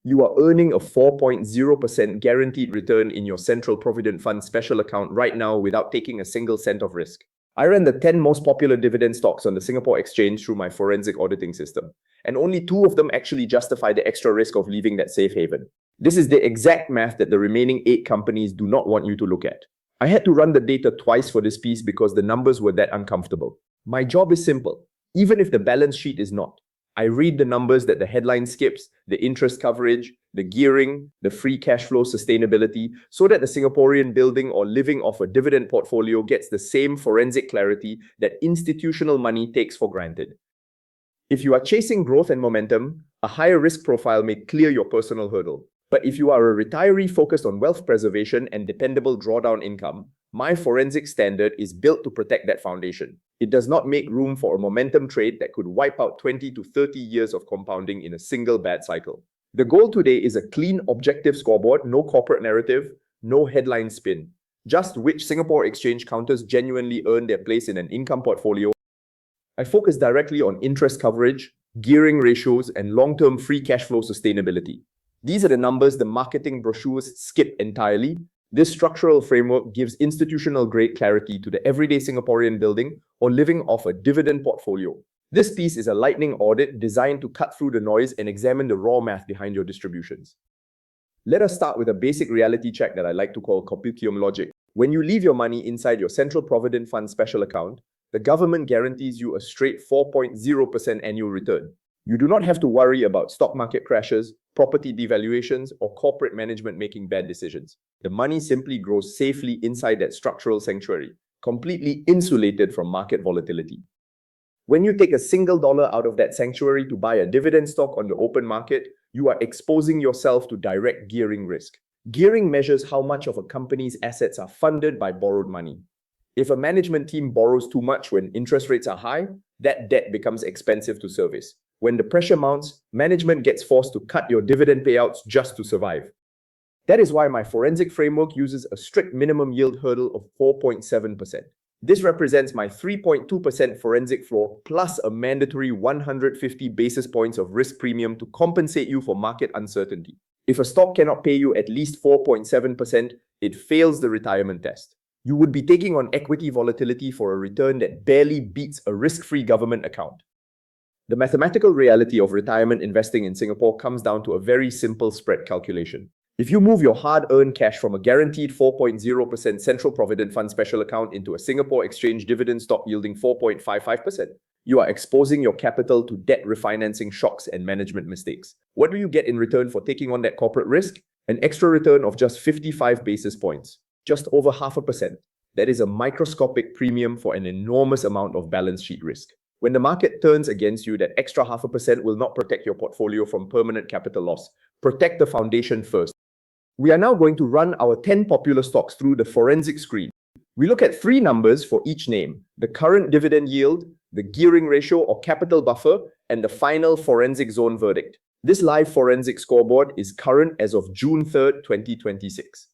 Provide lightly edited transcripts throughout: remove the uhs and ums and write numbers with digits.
You are earning a 4.0% guaranteed return in your Central Provident Fund Special Account right now without taking a single cent of risk. I ran the 10 most popular dividend stocks on the Singapore Exchange through my forensic auditing system, and only 2 of them actually justify the extra risk of leaving that safe haven. This is the exact math that the remaining 8 companies do not want you to look at. I had to run the data twice for this piece because the numbers were that uncomfortable. My job is simple, even if the balance sheet is not. I read the numbers that the headline skips, the interest coverage, the gearing, the free cash flow sustainability, so that the Singaporean building or living off a dividend portfolio gets the same forensic clarity that institutional money takes for granted. If you are chasing growth and momentum, a higher risk profile may clear your personal hurdle. But if you are a retiree focused on wealth preservation and dependable drawdown income, my forensic standard is built to protect that foundation. It does not make room for a momentum trade that could wipe out 20 to 30 years of compounding in a single bad cycle. The goal today is a clean, objective scoreboard, no corporate narrative, no headline spin. Just which Singapore Exchange counters genuinely earn their place in an income portfolio. I focus directly on interest coverage, gearing ratios, and long-term free cash flow sustainability. These are the numbers the marketing brochures skip entirely. This structural framework gives institutional-grade clarity to the everyday Singaporean building or living off a dividend portfolio. This piece is a lightning audit designed to cut through the noise and examine the raw math behind your distributions. Let us start with a basic reality check that I like to call Kopitiam logic. When you leave your money inside your Central Provident Fund Special Account, the government guarantees you a straight 4.0% annual return. You do not have to worry about stock market crashes, property devaluations, or corporate management making bad decisions. The money simply grows safely inside that structural sanctuary, completely insulated from market volatility. When you take a single dollar out of that sanctuary to buy a dividend stock on the open market, you are exposing yourself to direct gearing risk. Gearing measures how much of a company's assets are funded by borrowed money. If a management team borrows too much when interest rates are high, that debt becomes expensive to service. When the pressure mounts, management gets forced to cut your dividend payouts just to survive. That is why my forensic framework uses a strict minimum yield hurdle of 4.7%. This represents my 3.2% forensic floor plus a mandatory 150 basis points of risk premium to compensate you for market uncertainty. If a stock cannot pay you at least 4.7%, it fails the retirement test. You would be taking on equity volatility for a return that barely beats a risk-free government account. The mathematical reality of retirement investing in Singapore comes down to a very simple spread calculation. If you move your hard-earned cash from a guaranteed 4.0% Central Provident Fund Special Account into a Singapore Exchange dividend stock yielding 4.55%, you are exposing your capital to debt refinancing shocks and management mistakes. What do you get in return for taking on that corporate risk? An extra return of just 55 basis points, just over 0.5%. That is a microscopic premium for an enormous amount of balance sheet risk. When the market turns against you, that extra 0.5% will not protect your portfolio from permanent capital loss. Protect the foundation first. We are now going to run our 10 popular stocks through the forensic screen. We look at 3 numbers for each name: the current dividend yield, the gearing ratio or capital buffer, and the final forensic zone verdict. This live forensic scoreboard is current as of June 3rd, 2026.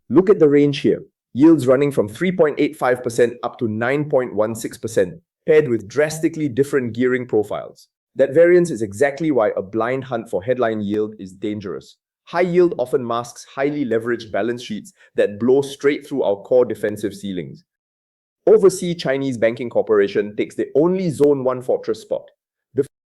Look at the range here. Yields running from 3.85% up to 9.16%. Paired with drastically different gearing profiles. That variance is exactly why a blind hunt for headline yield is dangerous. High yield often masks highly leveraged balance sheets that blow straight through our core defensive ceilings. Overseas Chinese Banking Corporation takes the only Zone 1 fortress spot.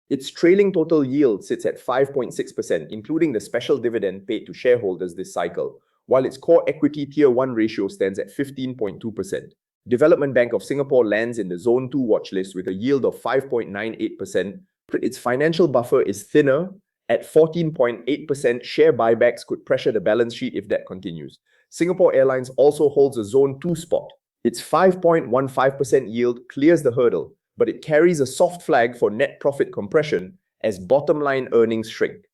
Its trailing total yield sits at 5.6%, including the special dividend paid to shareholders this cycle, while its core equity Tier 1 ratio stands at 15.2%. Development Bank of Singapore lands in the Zone 2 watchlist with a yield of 5.98%. Its financial buffer is thinner. At 14.8%, share buybacks could pressure the balance sheet if that continues. Singapore Airlines also holds a Zone 2 spot. Its 5.15% yield clears the hurdle, but it carries a soft flag for net profit compression as bottom line earnings shrink.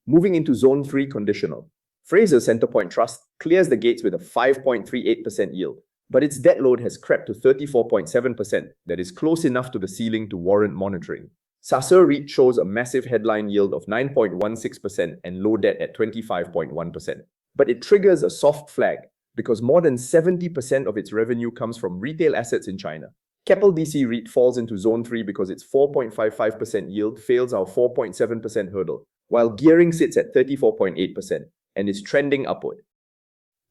Moving into Zone 3 conditional. Fraser Centrepoint Trust clears the gates with a 5.38% yield. But its debt load has crept to 34.7%, that is close enough to the ceiling to warrant monitoring. Sasser REIT shows a massive headline yield of 9.16% and low debt at 25.1%. But it triggers a soft flag because more than 70% of its revenue comes from retail assets in China. Keppel DC REIT falls into Zone 3 because its 4.55% yield fails our 4.7% hurdle. while gearing sits at 34.8% and is trending upward.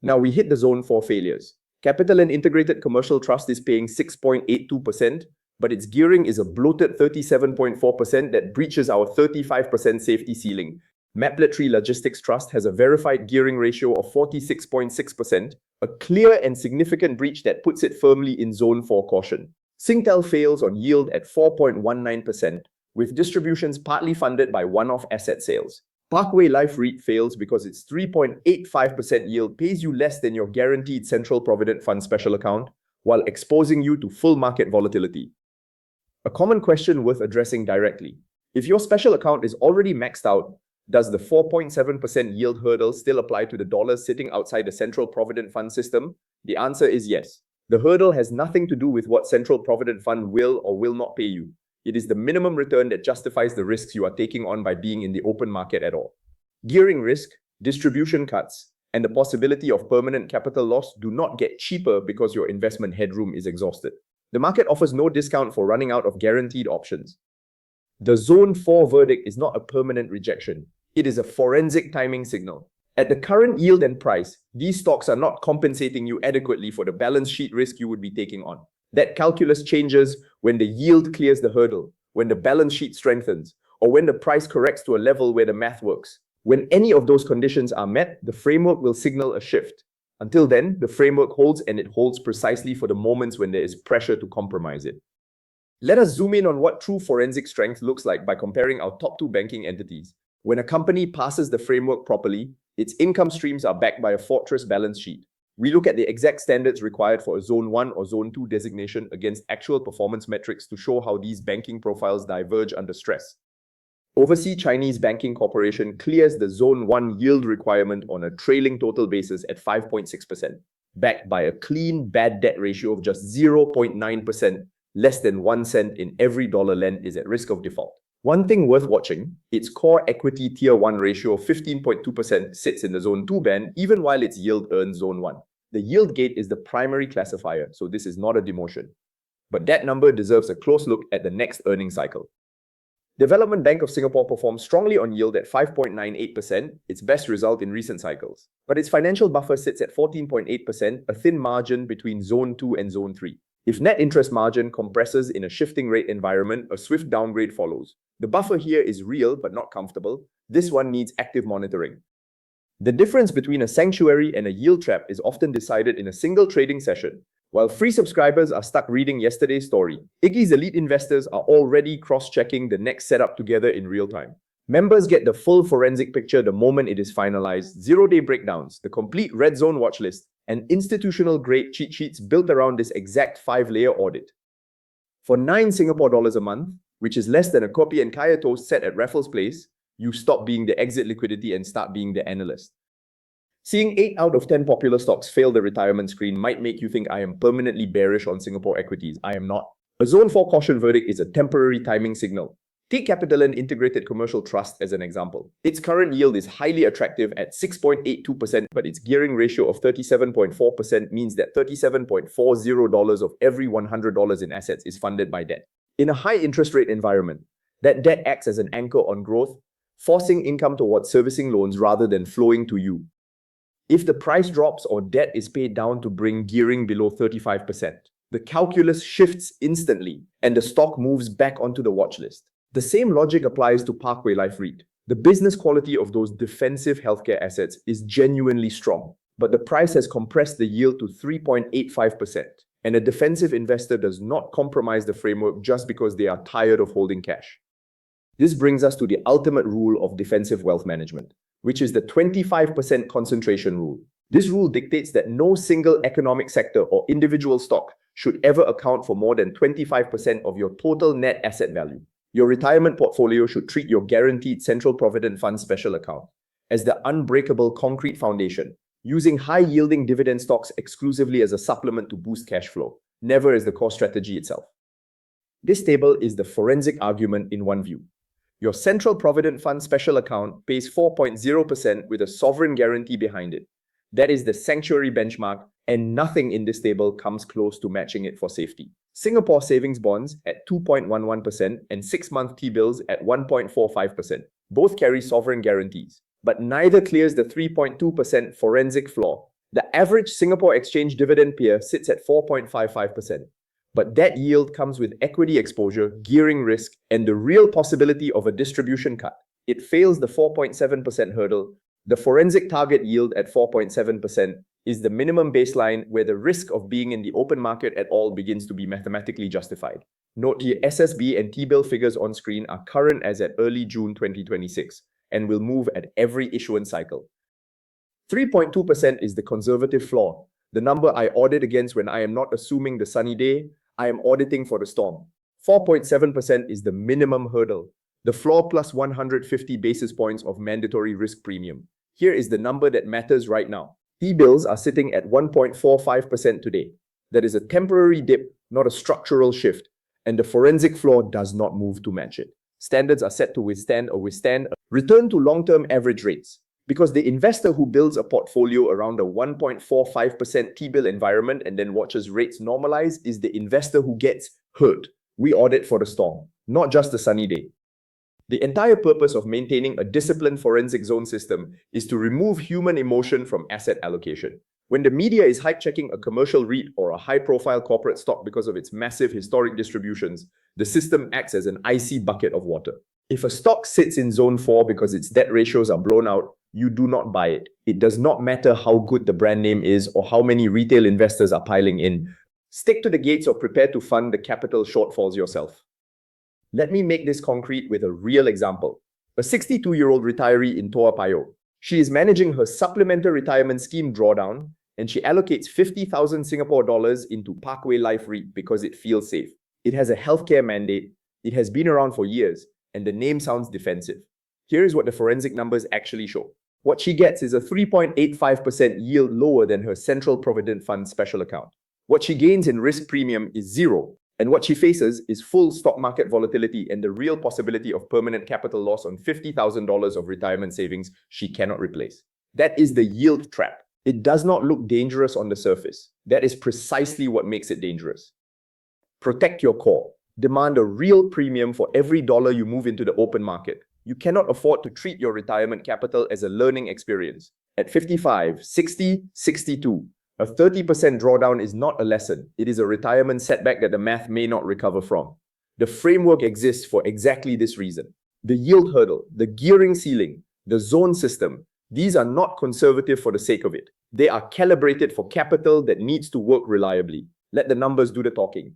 Now we hit the Zone 4 failures. Capital and Integrated Commercial Trust is paying 6.82%, but its gearing is a bloated 37.4% that breaches our 35% safety ceiling. Mapletree Logistics Trust has a verified gearing ratio of 46.6%, a clear and significant breach that puts it firmly in Zone 4 caution. Singtel fails on yield at 4.19%, with distributions partly funded by one-off asset sales. Parkway Life REIT fails because its 3.85% yield pays you less than your guaranteed Central Provident Fund Special Account, while exposing you to full market volatility. A common question worth addressing directly. If your special account is already maxed out, does the 4.7% yield hurdle still apply to the dollars sitting outside the Central Provident Fund system? The answer is yes. The hurdle has nothing to do with what Central Provident Fund will or will not pay you. It is the minimum return that justifies the risks you are taking on by being in the open market at all. Gearing risk, distribution cuts, and the possibility of permanent capital loss do not get cheaper because your investment headroom is exhausted. The market offers no discount for running out of guaranteed options. The Zone 4 verdict is not a permanent rejection. It is a forensic timing signal. At the current yield and price, these stocks are not compensating you adequately for the balance sheet risk you would be taking on. That calculus changes when the yield clears the hurdle, when the balance sheet strengthens, or when the price corrects to a level where the math works. When any of those conditions are met, the framework will signal a shift. Until then, the framework holds, and it holds precisely for the moments when there is pressure to compromise it. Let us zoom in on what true forensic strength looks like by comparing our top two banking entities. When a company passes the framework properly, its income streams are backed by a fortress balance sheet. We look at the exact standards required for a Zone 1 or Zone 2 designation against actual performance metrics to show how these banking profiles diverge under stress. Overseas Chinese Banking Corporation clears the Zone 1 yield requirement on a trailing total basis at 5.6%, backed by a clean bad debt ratio of just 0.9%, less than 1 cent in every dollar lent is at risk of default. One thing worth watching, its core equity Tier 1 ratio of 15.2% sits in the Zone 2 band even while its yield earns Zone 1. The yield gate is the primary classifier, so this is not a demotion. But that number deserves a close look at the next earnings cycle. Development Bank of Singapore performed strongly on yield at 5.98%, its best result in recent cycles. But its financial buffer sits at 14.8%, a thin margin between Zone 2 and Zone 3. If net interest margin compresses in a shifting rate environment, a swift downgrade follows. The buffer here is real but not comfortable. This one needs active monitoring. The difference between a sanctuary and a yield trap is often decided in a single trading session. While free subscribers are stuck reading yesterday's story, Iggy's elite investors are already cross-checking the next setup together in real time. Members get the full forensic picture the moment it is finalized, zero-day breakdowns, the complete red zone watch list, and institutional-grade cheat sheets built around this exact 5-layer audit. For 9 Singapore dollars a month, which is less than a kopi and kaya toast set at Raffles Place, you stop being the exit liquidity and start being the analyst. Seeing 8 out of 10 popular stocks fail the retirement screen might make you think I am permanently bearish on Singapore equities. I am not. A Zone 4 caution verdict is a temporary timing signal. Take Capital and Integrated Commercial Trust as an example. Its current yield is highly attractive at 6.82%, but its gearing ratio of 37.4% means that $37.40 of every $100 in assets is funded by debt. In a high interest rate environment, that debt acts as an anchor on growth, forcing income towards servicing loans rather than flowing to you. If the price drops or debt is paid down to bring gearing below 35%, the calculus shifts instantly and the stock moves back onto the watch list. The same logic applies to Parkway Life REIT. The business quality of those defensive healthcare assets is genuinely strong, but the price has compressed the yield to 3.85%, and a defensive investor does not compromise the framework just because they are tired of holding cash. This brings us to the ultimate rule of defensive wealth management, which is the 25% concentration rule. This rule dictates that no single economic sector or individual stock should ever account for more than 25% of your total net asset value. Your retirement portfolio should treat your guaranteed Central Provident Fund Special Account as the unbreakable concrete foundation, using high-yielding dividend stocks exclusively as a supplement to boost cash flow, never as the core strategy itself. This table is the forensic argument in one view. Your Central Provident Fund Special Account pays 4.0% with a sovereign guarantee behind it. That is the sanctuary benchmark, and nothing in this table comes close to matching it for safety. Singapore savings bonds at 2.11% and 6-month T-bills at 1.45%. Both carry sovereign guarantees, but neither clears the 3.2% forensic floor. The average Singapore Exchange dividend peer sits at 4.55%. But that yield comes with equity exposure, gearing risk, and the real possibility of a distribution cut. It fails the 4.7% hurdle. The forensic target yield at 4.7% is the minimum baseline where the risk of being in the open market at all begins to be mathematically justified. Note the SSB and T-bill figures on screen are current as at early June 2026 and will move at every issuance cycle. 3.2% is the conservative floor, the number I audit against when I am not assuming the sunny day, I am auditing for the storm. 4.7% is the minimum hurdle, the floor plus 150 basis points of mandatory risk premium. Here is the number that matters right now. T-bills are sitting at 1.45% today. That is a temporary dip, not a structural shift, and the forensic floor does not move to match it. Standards are set to withstand a return to long-term average rates, because the investor who builds a portfolio around a 1.45% T-bill environment and then watches rates normalize is the investor who gets hurt. We audit for the storm, not just the sunny day. The entire purpose of maintaining a disciplined forensic zone system is to remove human emotion from asset allocation. When the media is hype-checking a commercial REIT or a high-profile corporate stock because of its massive historic distributions, the system acts as an icy bucket of water. If a stock sits in zone 4 because its debt ratios are blown out, you do not buy it. It does not matter how good the brand name is or how many retail investors are piling in. Stick to the gates or prepare to fund the capital shortfalls yourself. Let me make this concrete with a real example. A 62-year-old retiree in Toa Payoh. She is managing her supplemental retirement scheme drawdown, and she allocates 50,000 Singapore dollars into Parkway Life REIT because it feels safe. It has a healthcare mandate, it has been around for years, and the name sounds defensive. Here is what the forensic numbers actually show. What she gets is a 3.85% yield lower than her Central Provident Fund Special Account. What she gains in risk premium is zero, and what she faces is full stock market volatility and the real possibility of permanent capital loss on $50,000 of retirement savings she cannot replace. That is the yield trap. It does not look dangerous on the surface. That is precisely what makes it dangerous. Protect your core. Demand a real premium for every dollar you move into the open market. You cannot afford to treat your retirement capital as a learning experience. At 55, 60, 62, a 30% drawdown is not a lesson. It is a retirement setback that the math may not recover from. The framework exists for exactly this reason. The yield hurdle, the gearing ceiling, the zone system, these are not conservative for the sake of it. They are calibrated for capital that needs to work reliably. Let the numbers do the talking.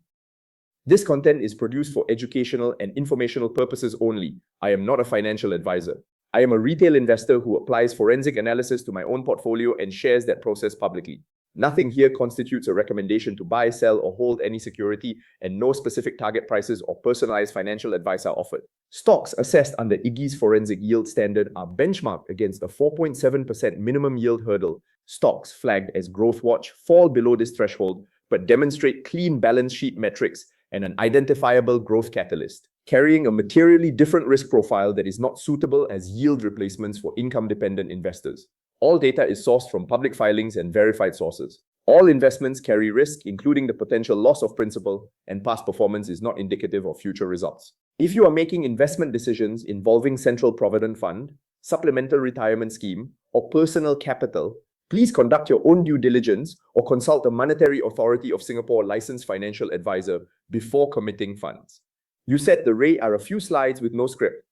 This content is produced for educational and informational purposes only. I am not a financial advisor. I am a retail investor who applies forensic analysis to my own portfolio and shares that process publicly. Nothing here constitutes a recommendation to buy, sell, or hold any security, and no specific target prices or personalized financial advice are offered. Stocks assessed under Iggy's forensic yield standard are benchmarked against a 4.7% minimum yield hurdle. Stocks flagged as Growth Watch fall below this threshold, but demonstrate clean balance sheet metrics and an identifiable growth catalyst, carrying a materially different risk profile that is not suitable as yield replacements for income-dependent investors. All data is sourced from public filings and verified sources. All investments carry risk, including the potential loss of principal, and past performance is not indicative of future results. If you are making investment decisions involving Central Provident Fund, supplemental retirement scheme, or personal capital, please conduct your own due diligence or consult the Monetary Authority of Singapore licensed financial advisor before committing funds. You said the rate are a few slides with no script.